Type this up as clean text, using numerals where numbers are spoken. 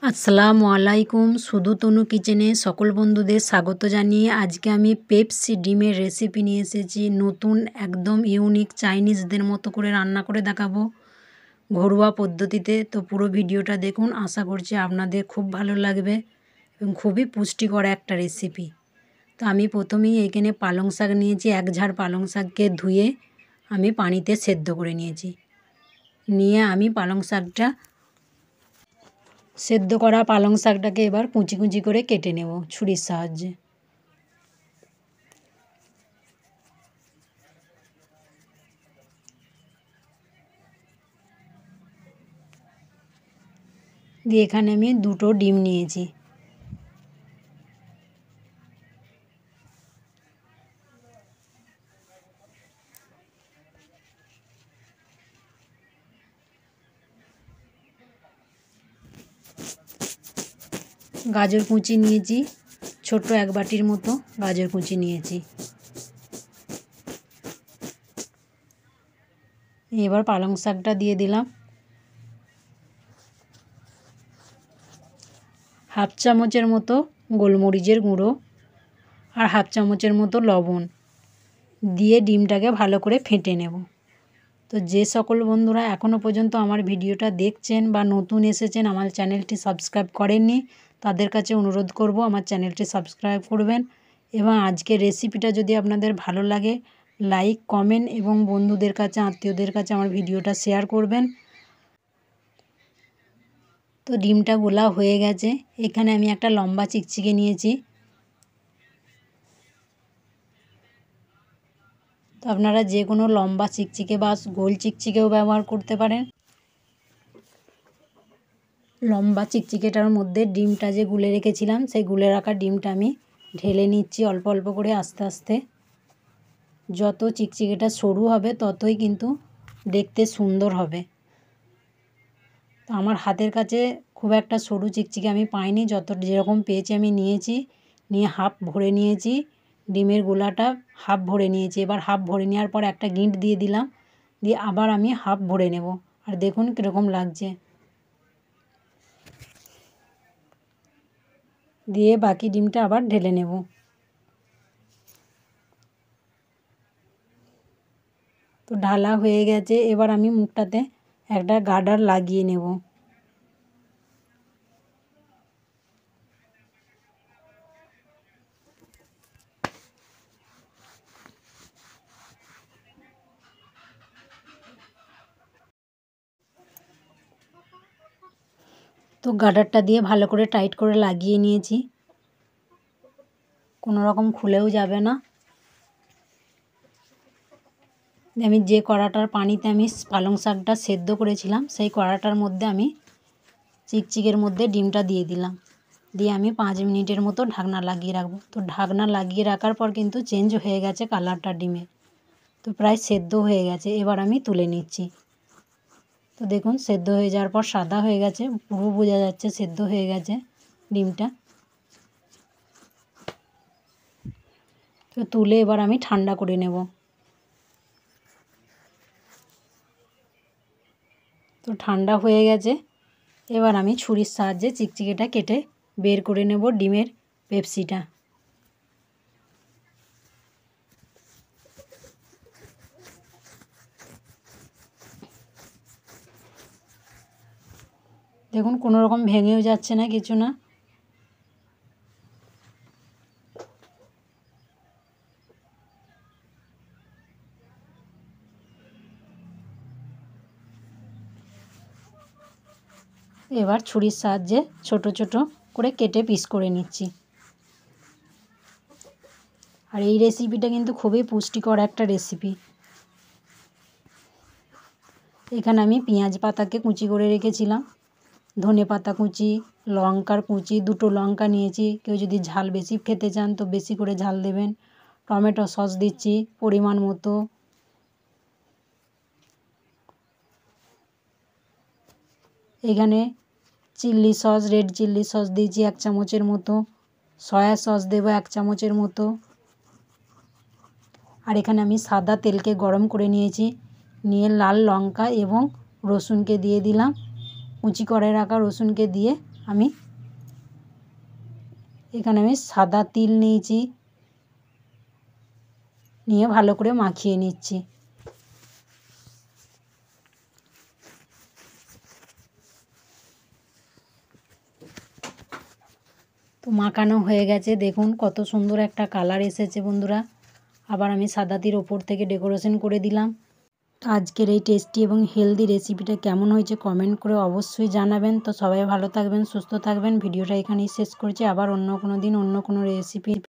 আসসালামু আলাইকুম। শুধু তনু কিচেনে সকল বন্ধুদের স্বাগত জানিয়ে আজকে আমি পেপসি ডিমের রেসিপি নিয়ে এসেছি। নতুন একদম ইউনিক চাইনিজদের মতো করে রান্না করে দেখাবো ঘরোয়া পদ্ধতিতে। তো পুরো ভিডিওটা দেখুন, আশা করছি আপনাদের খুব ভালো লাগবে এবং খুবই পুষ্টিকর একটা রেসিপি। তো আমি প্রথমেই এখানে পালং শাক নিয়েছি। এক ঝাড় পালং শাককে ধুয়ে আমি পানিতে সেদ্ধ করে নিয়েছি। নিয়ে আমি পালং শাকটা সেদ্ধ করা পালং শাকটাকে এবার কুচি কুচি করে কেটে নেব ছুরির সাহায্যে। দিয়ে এখানে আমি দুটো ডিম নিয়েছি। গাজর কুচি নিয়েছি, ছোট এক বাটির মতো গাজর কুচি নিয়েছি। এবার পালং শাকটা দিয়ে দিলাম। হাফ চামচের মতো গোলমরিচের গুঁড়ো আর হাফ চামচের মতো লবণ দিয়ে ডিমটাকে ভালো করে ফেটে নেব। তো যে সকল বন্ধুরা এখনও পর্যন্ত আমার ভিডিওটা দেখছেন বা নতুন এসেছেন, আমার চ্যানেলটি সাবস্ক্রাইব করেননি, তাদের কাছে অনুরোধ করব আমার চ্যানেলটি সাবস্ক্রাইব করবেন। এবং আজকের রেসিপিটা যদি আপনাদের ভালো লাগে, লাইক, কমেন্ট এবং বন্ধুদের কাছে, আত্মীয়দের কাছে আমার ভিডিওটা শেয়ার করবেন। তো ডিমটা গোলা হয়ে গেছে। এখানে আমি একটা লম্বা চিকচিকে নিয়েছি। তো আপনারা যে কোনো লম্বা চিকচিকে বা গোল চিকচিকেও ব্যবহার করতে পারেন। লম্বা চিকচিকেটার মধ্যে ডিমটা যে গুলে রেখেছিলাম, সেই গুলে রাখা ডিমটা আমি ঢেলে নিচ্ছি অল্প অল্প করে আস্তে আস্তে। যত চিকচিকেটা সরু হবে ততই কিন্তু দেখতে সুন্দর হবে। তো আমার হাতের কাছে খুব একটা সরু চিকচিকে আমি পাইনি, যেরকম পেয়েছি আমি নিয়েছি। নিয়ে হাফ ভরে নিয়েছি, ডিমের গোলাটা হাফ ভরে নিয়েছি। এবার হাফ ভরে নেওয়ার পর একটা গিঁট দিয়ে দিলাম, দিয়ে আবার আমি হাফ ভরে নেব। আর দেখুন কীরকম লাগছে। দিয়ে বাকি ডিমটা আবার ঢেলে নেব। তো ঢালা হয়ে গেছে। এবার আমি মুখটাতে একটা গার্ডার লাগিয়ে নেব। তো গার্ডারটা দিয়ে ভালো করে টাইট করে লাগিয়ে নিয়েছি, কোনো রকম খুলেও যাবে না। আমি যে কড়াটার পানিতে আমি পালং শাকটা সেদ্ধ করেছিলাম, সেই কড়াটার মধ্যে আমি চিকচিকের মধ্যে ডিমটা দিয়ে দিলাম। দিয়ে আমি 5 মিনিটের মতো ঢাকনা লাগিয়ে রাখবো। তো ঢাকনা লাগিয়ে রাখার পর কিন্তু চেঞ্জ হয়ে গেছে কালারটা ডিমের। তো প্রায় সেদ্ধ হয়ে গেছে। এবার আমি তুলে নিচ্ছি। তো দেখুন সেদ্ধ হয়ে যাওয়ার পর সাদা হয়ে গেছে, পুরো বোঝা যাচ্ছে সেদ্ধ হয়ে গেছে ডিমটা। তো তুলে এবার আমি ঠান্ডা করে নেব। তো ঠান্ডা হয়ে গেছে। এবার আমি ছুরির সাহায্যে চিকচিকেটা কেটে বের করে নেব ডিমের পেপসিটা। দেখুন কোনো রকম ভেঙেও যাচ্ছে না, কিছু না। এবার ছুরির সাহায্যে ছোট ছোট করে কেটে পিস করে নিচ্ছি। আর এই রেসিপিটা কিন্তু খুবই পুষ্টিকর একটা রেসিপি। এখানে আমি পেঁয়াজ পাতাকে কুচি করে রেখেছিলাম, ধনে পাতা কুচি, লঙ্কার কুচি, দুটো লঙ্কা নিয়েছি। কেউ যদি ঝাল বেশি খেতে চান তো বেশি করে ঝাল দেবেন। টমেটো সস দিচ্ছি পরিমাণ মতো। এখানে চিল্লি সস, রেড চিল্লি সস দিয়েছি 1 চামচের মতো। সয়া সস দেবো 1 চামচের মতো। আর এখানে আমি সাদা তেলকে গরম করে নিয়েছি। নিয়ে লাল লঙ্কা এবং রসুনকে দিয়ে দিলাম। কুচি করে রাখা রসুনকে দিয়ে আমি এখানে সাদা তিল নিয়েছি, নিয়ে ভালো করে মাখিয়ে নিচ্ছি। তো মাখানো হয়ে গেছে, দেখুন কত সুন্দর একটা কালার এসেছে বন্ধুরা। আবার আমি সাদা তিল ওপর থেকে ডেকোরেশন করে দিলাম। তো আজকের এই টেস্টি এবং হেলদি রেসিপিটা কেমন হয়েছে কমেন্ট করে অবশ্যই জানাবেন। তো সবাই ভালো থাকবেন, সুস্থ থাকবেন। ভিডিওটা এখানেই শেষ করছি। আবার অন্য কোনো দিন অন্য কোনো রেসিপি